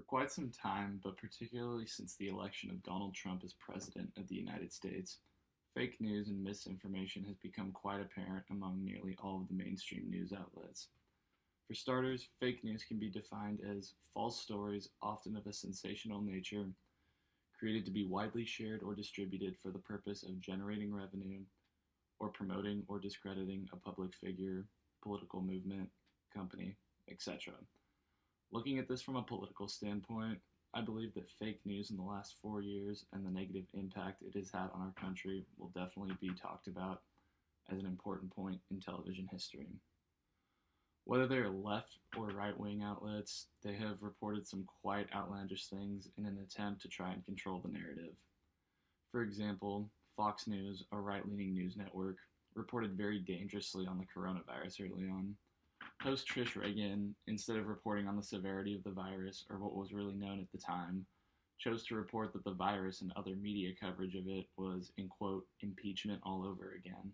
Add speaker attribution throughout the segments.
Speaker 1: For quite some time, but particularly since the election of Donald Trump as President of the United States, fake news and misinformation has become quite apparent among nearly all of the mainstream news outlets. For starters, fake news can be defined as false stories, often of a sensational nature, created to be widely shared or distributed for the purpose of generating revenue or promoting or discrediting a public figure, political movement, company, etc. Looking at this from a political standpoint, I believe that fake news in the last 4 years and the negative impact it has had on our country will definitely be talked about as an important point in television history. Whether they are left or right wing outlets, they have reported some quite outlandish things in an attempt to try and control the narrative. For example, Fox News, a right leaning news network, reported very dangerously on the coronavirus early on. Host Trish Reagan, instead of reporting on the severity of the virus or what was really known at the time, chose to report that the virus and other media coverage of it was, in quote, impeachment all over again.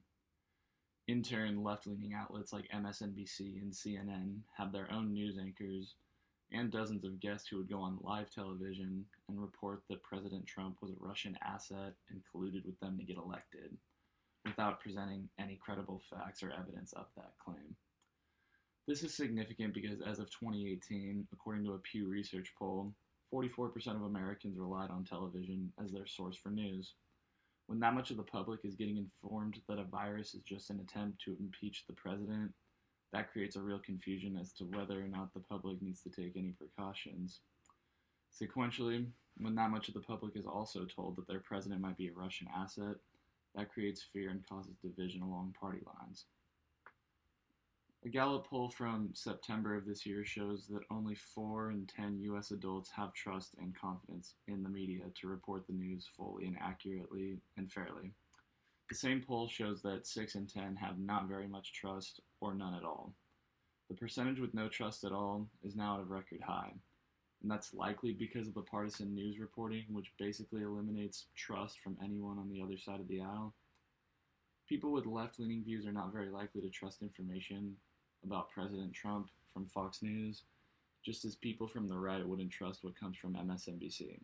Speaker 1: In turn, left leaning outlets like MSNBC and CNN had their own news anchors and dozens of guests who would go on live television and report that President Trump was a Russian asset and colluded with them to get elected, without presenting any credible facts or evidence of that claim. This is significant because as of 2018, according to a Pew Research poll, 44% of Americans relied on television as their source for news. When that much of the public is getting informed that a virus is just an attempt to impeach the president, that creates a real confusion as to whether or not the public needs to take any precautions. Sequentially, when that much of the public is also told that their president might be a Russian asset, that creates fear and causes division along party lines. A Gallup poll from September of this year shows that only 4 in 10 U.S. adults have trust and confidence in the media to report the news fully and accurately and fairly. The same poll shows that 6 in 10 have not very much trust or none at all. The percentage with no trust at all is now at a record high, and that's likely because of the partisan news reporting, which basically eliminates trust from anyone on the other side of the aisle. People with left-leaning views are not very likely to trust information about President Trump from Fox News, just as people from the right wouldn't trust what comes from MSNBC.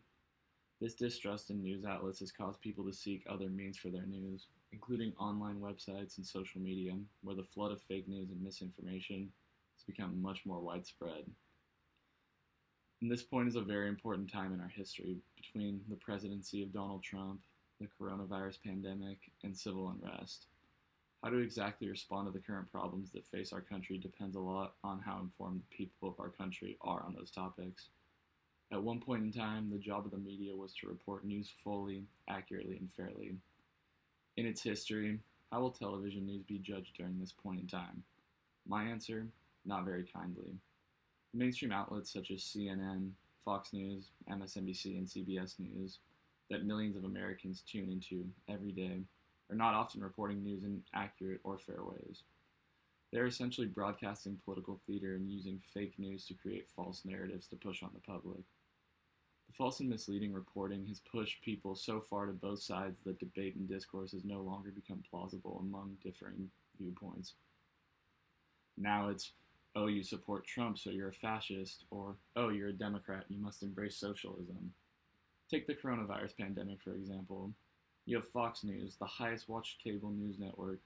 Speaker 1: This distrust in news outlets has caused people to seek other means for their news, including online websites and social media, where the flood of fake news and misinformation has become much more widespread. And this point is a very important time in our history between the presidency of Donald Trump, the coronavirus pandemic, and civil unrest. How to exactly respond to the current problems that face our country depends a lot on how informed the people of our country are on those topics. At one point in time, the job of the media was to report news fully, accurately, and fairly. In its history, how will television news be judged during this point in time? My answer, not very kindly. Mainstream outlets such as CNN, Fox News, MSNBC, and CBS News that millions of Americans tune into every day are not often reporting news in accurate or fair ways. They are essentially broadcasting political theater and using fake news to create false narratives to push on the public. The false and misleading reporting has pushed people so far to both sides that debate and discourse has no longer become plausible among differing viewpoints. Now it's, oh, you support Trump, so you're a fascist, or, oh, you're a Democrat, you must embrace socialism. Take the coronavirus pandemic, for example. You have Fox News, the highest watched cable news network,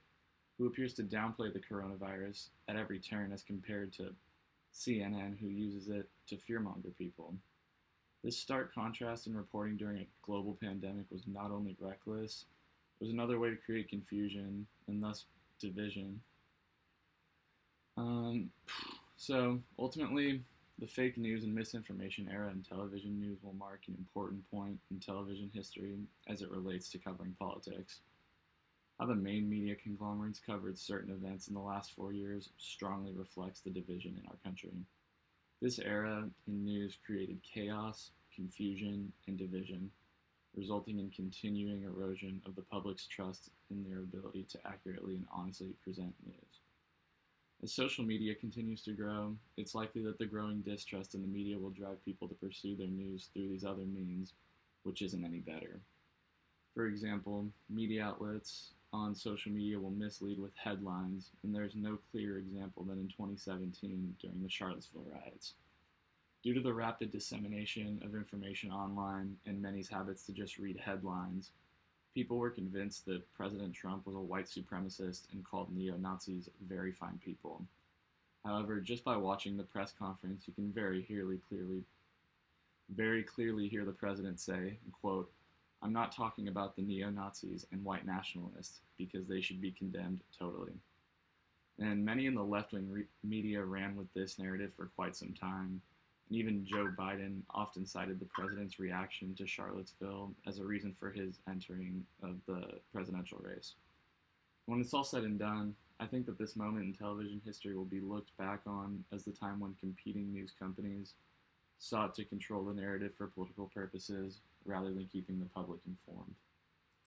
Speaker 1: who appears to downplay the coronavirus at every turn as compared to CNN, who uses it to fearmonger people. This stark contrast in reporting during a global pandemic was not only reckless, it was another way to create confusion and thus division. So ultimately, the fake news and misinformation era in television news will mark an important point in television history as it relates to covering politics. How the main media conglomerates covered certain events in the last 4 years strongly reflects the division in our country. This era in news created chaos, confusion, and division, resulting in continuing erosion of the public's trust in their ability to accurately and honestly present news. As social media continues to grow, it's likely that the growing distrust in the media will drive people to pursue their news through these other means, which isn't any better. For example, media outlets on social media will mislead with headlines, and there's no clearer example than in 2017 during the Charlottesville riots. Due to the rapid dissemination of information online and many's habits to just read headlines, people were convinced that President Trump was a white supremacist and called neo-Nazis very fine people. However, just by watching the press conference, you can very clearly hear the president say, quote, "I'm not talking about the neo-Nazis and white nationalists because they should be condemned totally." And many in the left-wing media ran with this narrative for quite some time. And even Joe Biden often cited the president's reaction to Charlottesville as a reason for his entering of the presidential race. When it's all said and done, I think that this moment in television history will be looked back on as the time when competing news companies sought to control the narrative for political purposes rather than keeping the public informed.